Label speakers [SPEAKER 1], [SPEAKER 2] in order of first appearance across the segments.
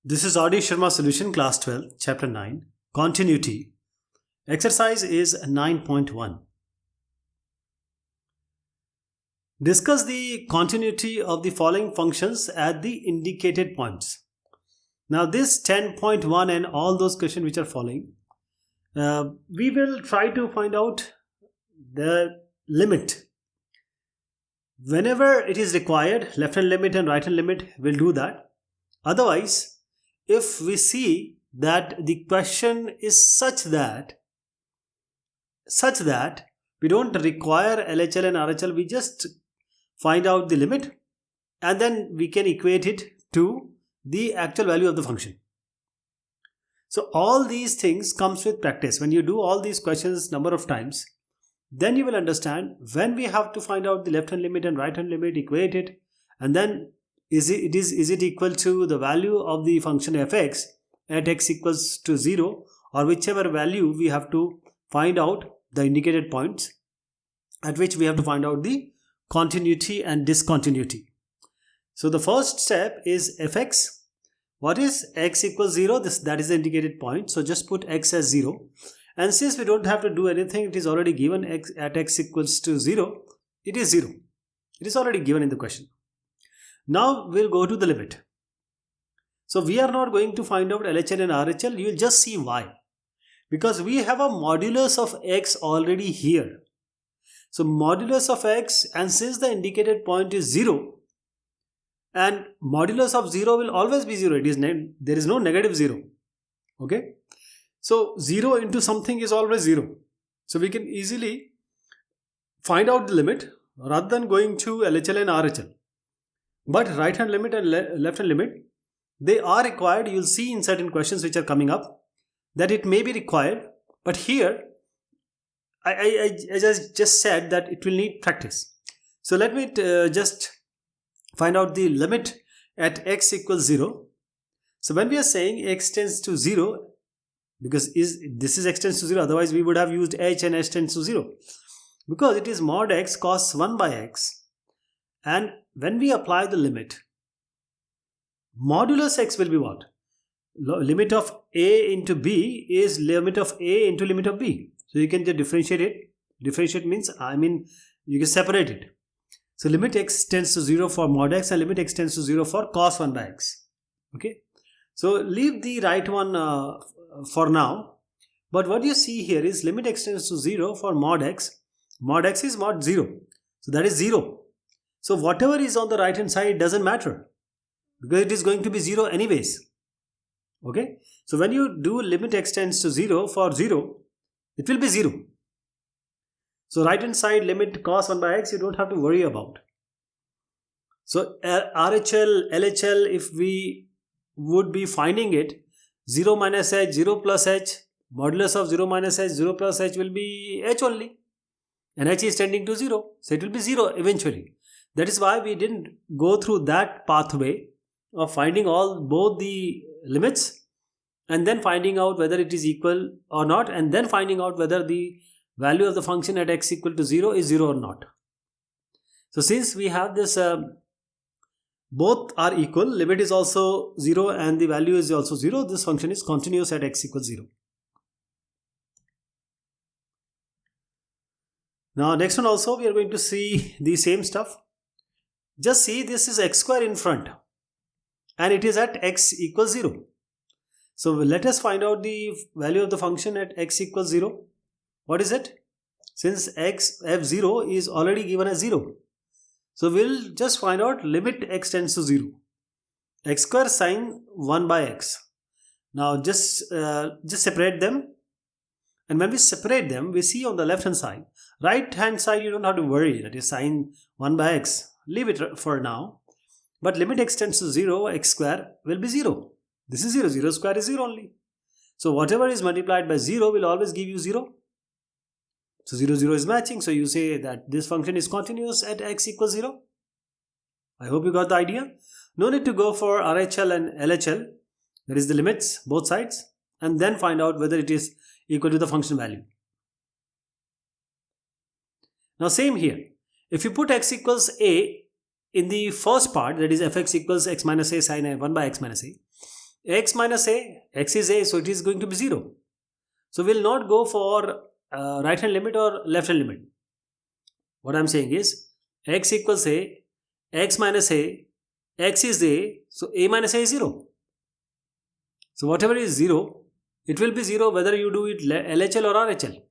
[SPEAKER 1] This is Sharma Solution, Class 12, Chapter 9, Continuity. Exercise is 9.1. Discuss the continuity of the following functions at the indicated points. Now this 10.1 and all those questions which are following, we will try to find out the limit. Whenever it is required, left hand limit and right hand limit will do that. Otherwise, if we see that the question is such that we don't require LHL and RHL, we just find out the limit and then we can equate it to the actual value of the function. So all these things comes with practice. When you do all these questions number of times, then you will understand when we have to find out the left hand limit and right hand limit, equate it, and then is it equal to the value of the function fx at x equals to 0, or whichever value we have to find out the indicated points at which we have to find out the continuity and discontinuity. So the first step is fx. What is x equals 0? That is the indicated point. So just put x as 0. And since we don't have to do anything, it is already given x at x equals to 0. It is 0. It is already given in the question. Now we'll go to the limit. So we are not going to find out LHL and RHL. You will just see why. Because we have a modulus of x already here. So modulus of x, and since the indicated point is 0, and modulus of 0 will always be 0. There is no negative 0. Okay. So 0 into something is always 0. So we can easily find out the limit rather than going to LHL and RHL. But right hand limit and left hand limit, they are required. You will see in certain questions which are coming up that it may be required. But here, I just said that it will need practice. So let me just find out the limit at x equals 0. So when we are saying x tends to 0, because this is x tends to 0, otherwise we would have used h and h tends to 0. Because it is mod x cos 1 by x. And when we apply the limit, modulus x will be what? Limit of a into b is limit of a into limit of b. So you can just differentiate it. Differentiate means, you can separate it. So limit x tends to 0 for mod x and limit x tends to 0 for cos 1 by x. Okay. So leave the right one for now. But what you see here is limit x tends to 0 for mod x. Mod x is mod 0. So that is 0. So whatever is on the right hand side doesn't matter, because it is going to be 0 anyways. Okay. So when you do limit x tends to 0 for 0, it will be 0. So right hand side limit cos 1 by x, you don't have to worry about. So RHL, LHL, if we would be finding it, 0 minus h, 0 plus h, modulus of 0 minus h, 0 plus h will be h only. And h is tending to 0. So it will be 0 eventually. That is why we didn't go through that pathway of finding both the limits and then finding out whether it is equal or not, and then finding out whether the value of the function at x equal to 0 is 0 or not. So since we have this, both are equal, limit is also 0 and the value is also 0, this function is continuous at x equals 0. Now next one also we are going to see the same stuff. Just see, this is x square in front and it is at x equals 0. So let us find out the value of the function at x equals 0. What is it? Since f0 is already given as 0. So we'll just find out limit x tends to 0. X square sine 1 by x. Now just separate them. And when we separate them, we see on the left hand side. Right hand side you don't have to worry, that is sine 1 by x. Leave it for now. But limit x tends to 0, x square will be 0. This is 0. 0 square is 0 only. So whatever is multiplied by 0 will always give you 0. So 0, 0 is matching. So you say that this function is continuous at x equals 0. I hope you got the idea. No need to go for RHL and LHL. That is the limits, both sides. And then find out whether it is equal to the function value. Now same here. If you put x equals a in the first part, that is fx equals x minus a sine 1 by x minus a, x minus a, x is a, so it is going to be 0. So we will not go for right hand limit or left hand limit. What I am saying is x equals a, x minus a, x is a, so a minus a is 0. So whatever is 0, it will be 0 whether you do it LHL or RHL.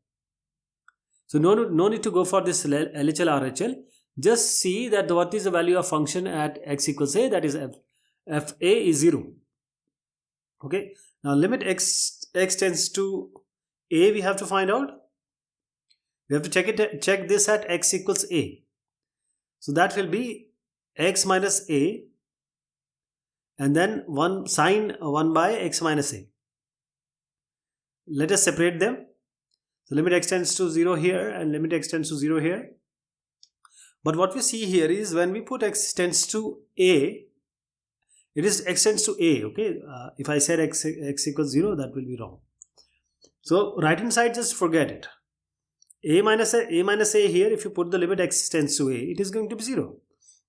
[SPEAKER 1] So no need to go for this LHL RHL. Just see that what is the value of function at x equals a, that is f a is 0. Okay. Now limit x tends to a, we have to find out. We have to check this at x equals a. So that will be x minus a and then 1 sine 1 by x minus a. Let us separate them. So limit x tends to 0 here and limit x tends to 0 here. But what we see here is when we put x tends to a, it is x tends to a. Okay, if I said x equals 0, that will be wrong. So right hand side, just forget it. A minus a here, if you put the limit x tends to a, it is going to be 0.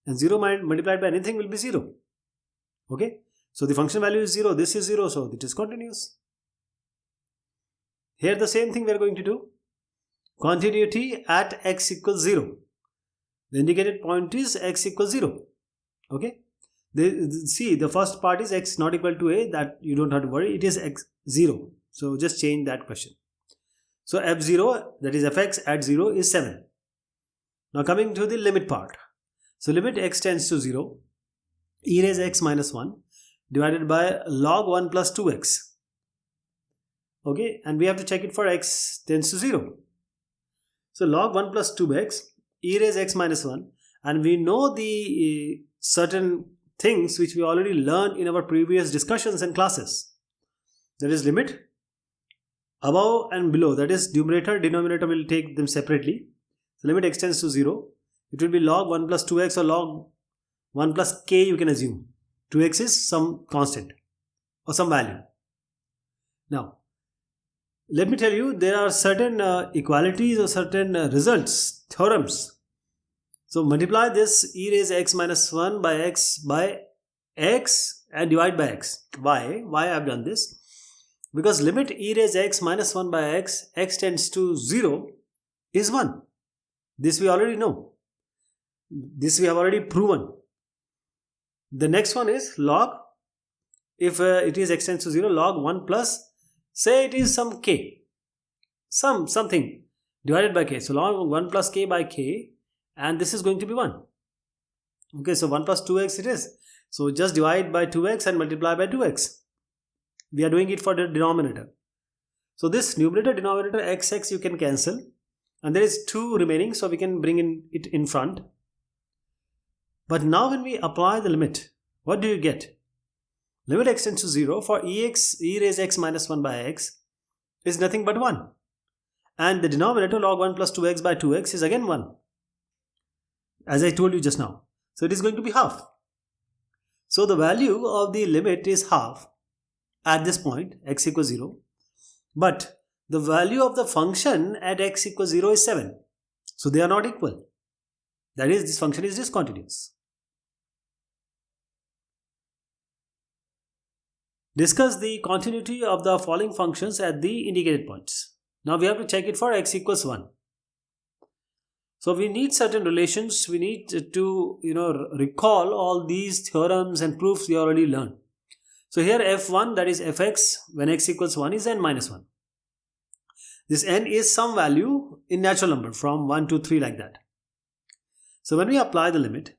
[SPEAKER 1] And 0 multiplied by anything will be 0. Okay, so the function value is 0, this is 0, so it is continuous. Here the same thing we are going to do. Continuity at x equals 0. The indicated point is x equals 0. Okay, see, the first part is x not equal to a, that you don't have to worry, it is x 0. So just change that question. So f0, that is fx at 0 is 7. Now coming to the limit part. So limit x tends to 0, e raised x minus 1 divided by log 1 plus 2x. Okay, and we have to check it for x tends to 0. So log 1 plus 2x, e raised x minus 1, and we know the certain things which we already learned in our previous discussions and classes. That is limit above and below, that is numerator, denominator will take them separately. So limit x tends to 0, it will be log 1 plus 2x or log 1 plus k, you can assume. 2x is some constant or some value. Now, let me tell you, there are certain equalities or certain results, theorems. So multiply this e raised x minus 1 by x and divide by x. Why I have done this? Because limit e raised x minus 1 by x tends to 0 is 1. This we already know. This we have already proven. The next one is log, if it is x tends to 0, log 1 plus, say it is some k, something divided by k. So log 1 plus k by k, and this is going to be 1. Okay, so 1 plus 2x it is. So just divide by 2x and multiply by 2x. We are doing it for the denominator. So this numerator denominator x you can cancel, and there is 2 remaining, so we can bring it in front. But now when we apply the limit, what do you get? Limit x tends to 0 for e raised x minus 1 by x is nothing but 1. And the denominator log 1 plus 2x by 2x is again 1. As I told you just now. So it is going to be half. So the value of the limit is half at this point, x equals 0. But the value of the function at x equals 0 is 7. So they are not equal. That is, this function is discontinuous. Discuss the continuity of the following functions at the indicated points. Now we have to check it for x equals 1. So we need certain relations. We need to recall all these theorems and proofs we already learned. So here f1, that is fx when x equals 1 is n minus 1. This n is some value in natural number from 1 to 3 like that. So when we apply the limit,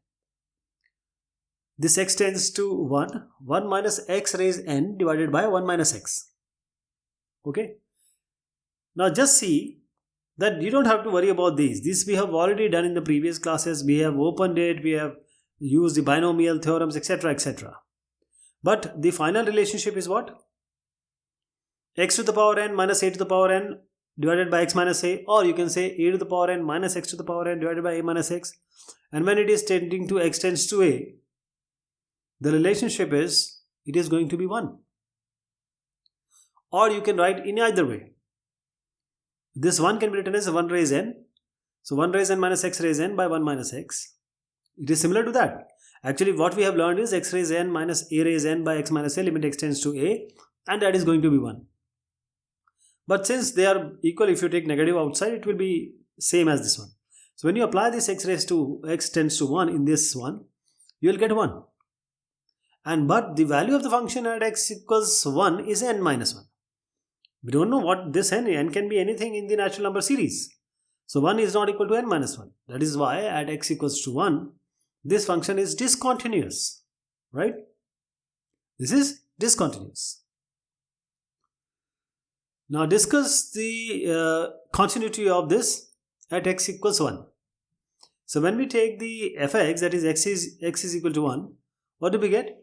[SPEAKER 1] this x tends to 1 minus x raised n divided by 1 minus x. Okay. Now just see that you don't have to worry about these. This we have already done in the previous classes. We have opened it. We have used the binomial theorems, etc., etc. But the final relationship is what? X to the power n minus a to the power n divided by x minus a, or you can say a to the power n minus x to the power n divided by a minus x. And when it is tending to x tends to a, the relationship is, it is going to be 1. Or you can write in either way. This 1 can be written as 1 raised n. So 1 raised n minus x raised n by 1 minus x. It is similar to that. Actually, what we have learned is x raised n minus a raised n by x minus a, limit x tends to a, and that is going to be 1. But since they are equal, if you take negative outside, it will be same as this one. So when you apply this x raised to x tends to 1 in this one, you will get 1. But the value of the function at x equals 1 is n minus 1. We don't know what this n can be anything in the natural number series. So 1 is not equal to n minus 1. That is why at x equals to 1, this function is discontinuous, right? This is discontinuous. Now discuss the continuity of this at x equals 1. So when we take the fx, that is x is equal to 1, what do we get?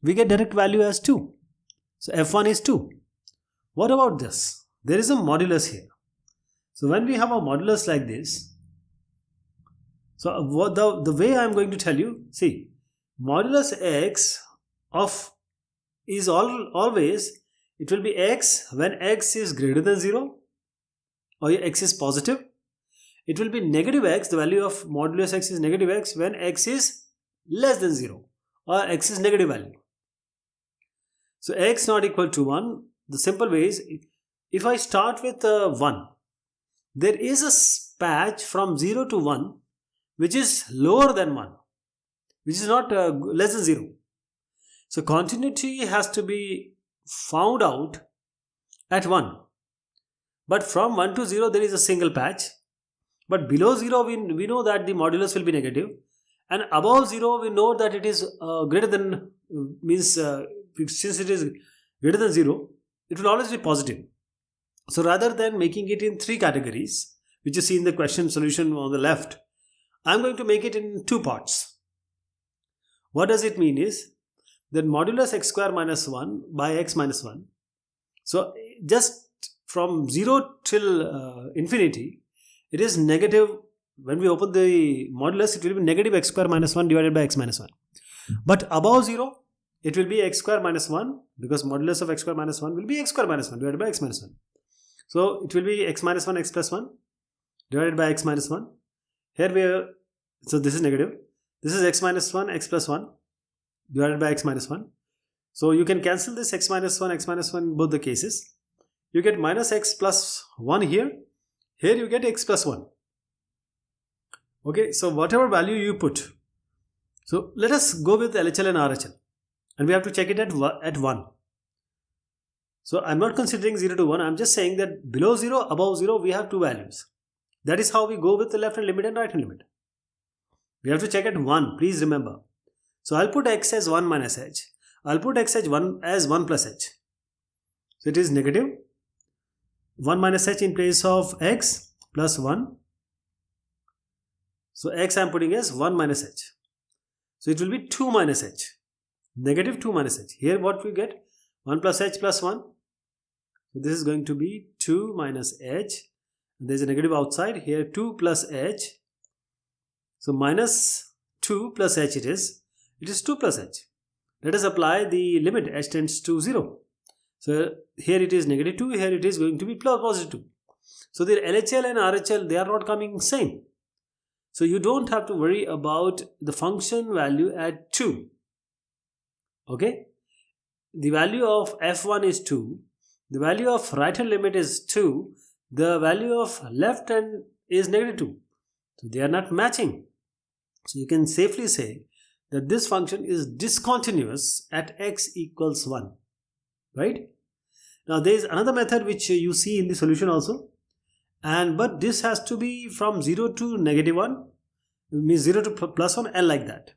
[SPEAKER 1] We get direct value as 2. So f1 is 2. What about this? There is a modulus here. So when we have a modulus like this, so what the way I am going to tell you, see, modulus x of is always, it will be x when x is greater than 0 or x is positive. It will be negative x, the value of modulus x is negative x when x is less than 0 or x is negative value. So x not equal to 1, the simple way is, if I start with 1, there is a patch from 0 to 1 which is lower than 1, which is not less than 0. So continuity has to be found out at 1. But from 1 to 0 there is a single patch. But below 0 we know that the modulus will be negative. And above 0 we know that it is greater than, since it is greater than 0, it will always be positive. So rather than making it in 3 categories, which you see in the question solution on the left, I am going to make it in 2 parts. What does it mean is that modulus x square minus 1 by x minus 1. So just from 0 till infinity, it is negative. When we open the modulus, it will be negative x square minus 1 divided by x minus 1. But above 0, it will be x square minus 1, because modulus of x square minus 1 will be x square minus 1 divided by x minus 1. So it will be x minus 1 x plus 1 divided by x minus 1. Here so this is negative. This is x minus 1 x plus 1 divided by x minus 1. So you can cancel this x minus 1 in both the cases. You get minus x plus 1 here. Here you get x plus 1. Okay, so whatever value you put. So let us go with LHL and RHL. And we have to check it at 1. So I am not considering 0 to 1. I am just saying that below 0, above 0, we have 2 values. That is how we go with the left hand limit and right hand limit. We have to check at 1. Please remember. So I'll put x as 1 minus h. I'll put x as 1 plus h. So it is negative 1 minus h in place of x plus 1. So x I am putting as 1 minus h. So it will be 2 minus h. Negative 2 minus h. Here what we get? 1 plus h plus 1. So this is going to be 2 minus h. There is a negative outside. Here 2 plus h. So minus 2 plus h it is. It is 2 plus h. Let us apply the limit h tends to 0. So here it is negative 2. Here it is going to be positive 2. So the LHL and RHL, they are not coming same. So you don't have to worry about the function value at 2. Okay. The value of f1 is 2. The value of right hand limit is 2. The value of left hand is negative 2. So they are not matching. So you can safely say that this function is discontinuous at x equals 1. Right? Now there is another method which you see in the solution also. But this has to be from 0 to negative 1. Means 0 to plus 1 and like that.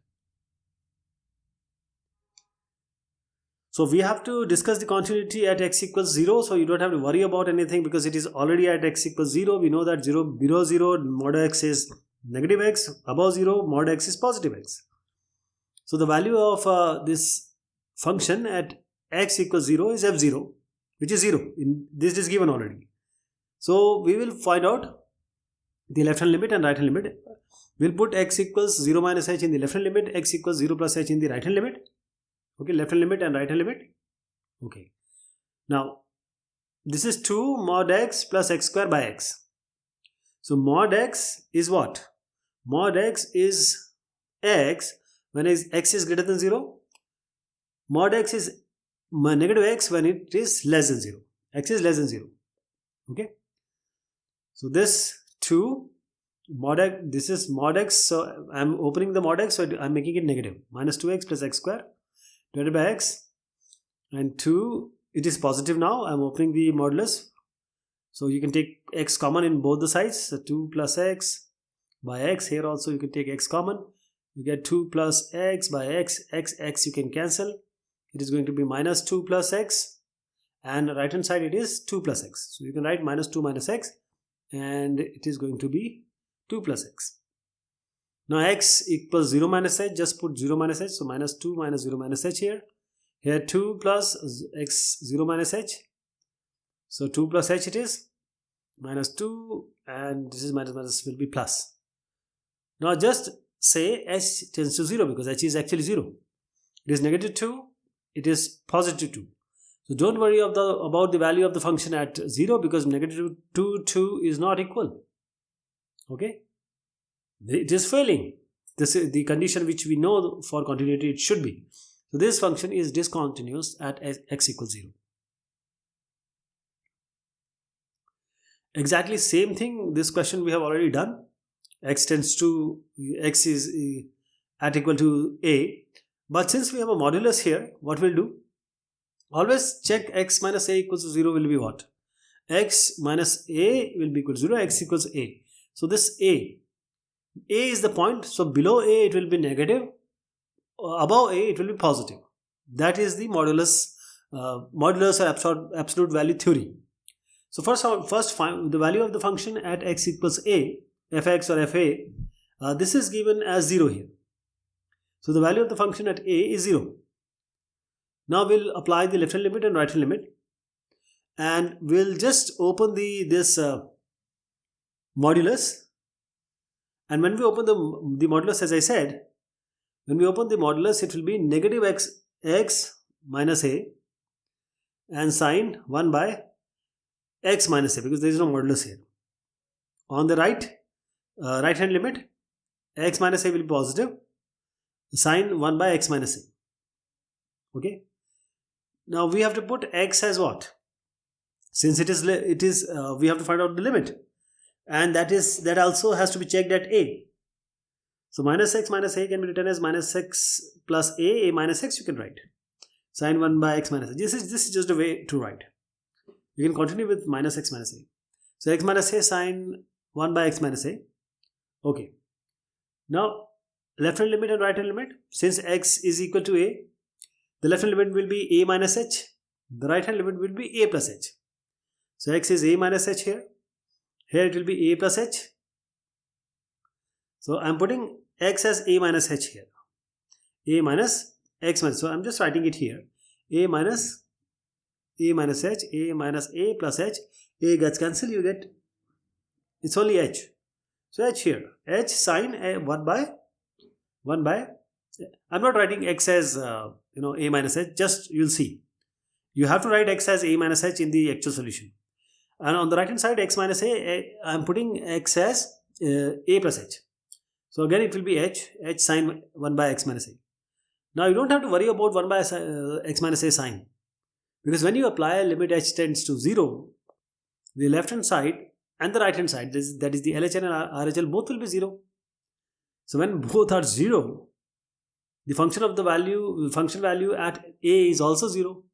[SPEAKER 1] So we have to discuss the continuity at x equals 0. So you don't have to worry about anything because it is already at x equals 0. We know that below 0 mod x is negative x. Above 0 mod x is positive x. So the value of this function at x equals 0 is f0, which is 0. This is given already. So we will find out the left hand limit and right hand limit. We'll put x equals 0 minus h in the left hand limit, x equals 0 plus h in the right hand limit. Okay, left hand limit and right hand limit. Okay. Now, this is 2 mod x plus x square by x. So mod x is what? Mod x is x when x is greater than 0. Mod x is negative x when it is less than 0. X is less than 0. Okay. So this 2 mod x, this is mod x, so I'm opening the mod x, so I'm making it negative. Minus 2x plus x square divided by x, and 2, it is positive now. I'm opening the modulus, so you can take x common in both the sides. So 2 plus x by x, here also you can take x common. You get 2 plus x by x, x you can cancel. It is going to be minus 2 plus x, and right hand side it is 2 plus x. So you can write minus 2 minus x, and it is going to be 2 plus x. Now x equals 0 minus h, just put 0 minus h, so minus 2 minus 0 minus h here. Here 2 plus x 0 minus h, so 2 plus h it is, minus 2, and this is minus will be plus. Now just say h tends to 0 because h is actually 0. It is negative 2, it is positive 2. So don't worry about the value of the function at 0 because negative 2 is not equal. Okay, it is failing. This is the condition which we know for continuity it should be. So this function is discontinuous at x equals 0. Exactly same thing, this question we have already done. X is at equal to a, but since we have a modulus here, what we'll do, always check x minus a equals to 0 will be what? X minus a will be equal to 0, x equals a. So this a is the point, so below a it will be negative, above a it will be positive. That is the modulus or absolute value theory. So first find the value of the function at x equals a, fx or fa. This is given as 0 here. So the value of the function at a is 0. Now we'll apply the left hand limit and right hand limit, and we'll just open this modulus. And when we open the modulus, as I said, when we open the modulus, it will be negative x minus a and sine 1 by x minus a, because there is no modulus here. On the right hand limit, x minus a will be positive, sine 1 by x minus a. Okay. Now we have to put x as what? Since it is we have to find out the limit, and that also has to be checked at a. So minus x minus a can be written as minus x plus a minus x you can write. Sine 1 by x minus a. This is just a way to write. You can continue with minus x minus a. So x minus a sine 1 by x minus a. Okay. Now left hand limit and right hand limit. Since x is equal to a, the left hand limit will be a minus h. The right hand limit will be a plus h. So x is a minus h here. Here it will be a plus h. So I am putting x as a minus h here. A minus x minus. So I am just writing it here. A minus h, a minus a plus h. A gets cancelled, you get, it's only h. So h here. H sine 1 by. I'm not writing x as a minus h. Just you'll see. You have to write x as a minus h in the actual solution. And on the right hand side, x minus a, I'm putting x as a plus h. So again it will be h sine 1 by x minus a. Now you don't have to worry about 1 by x minus a sine, because when you apply a limit h tends to 0, the left hand side and the right hand side, that is the LHL and RHL, both will be 0. So when both are 0, the function value at a is also 0.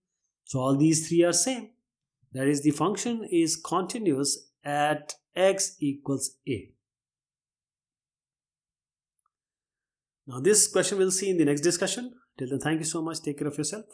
[SPEAKER 1] So all these three are same. That is, the function is continuous at x equals a. Now this question we'll see in the next discussion. Till then, thank you so much. Take care of yourself.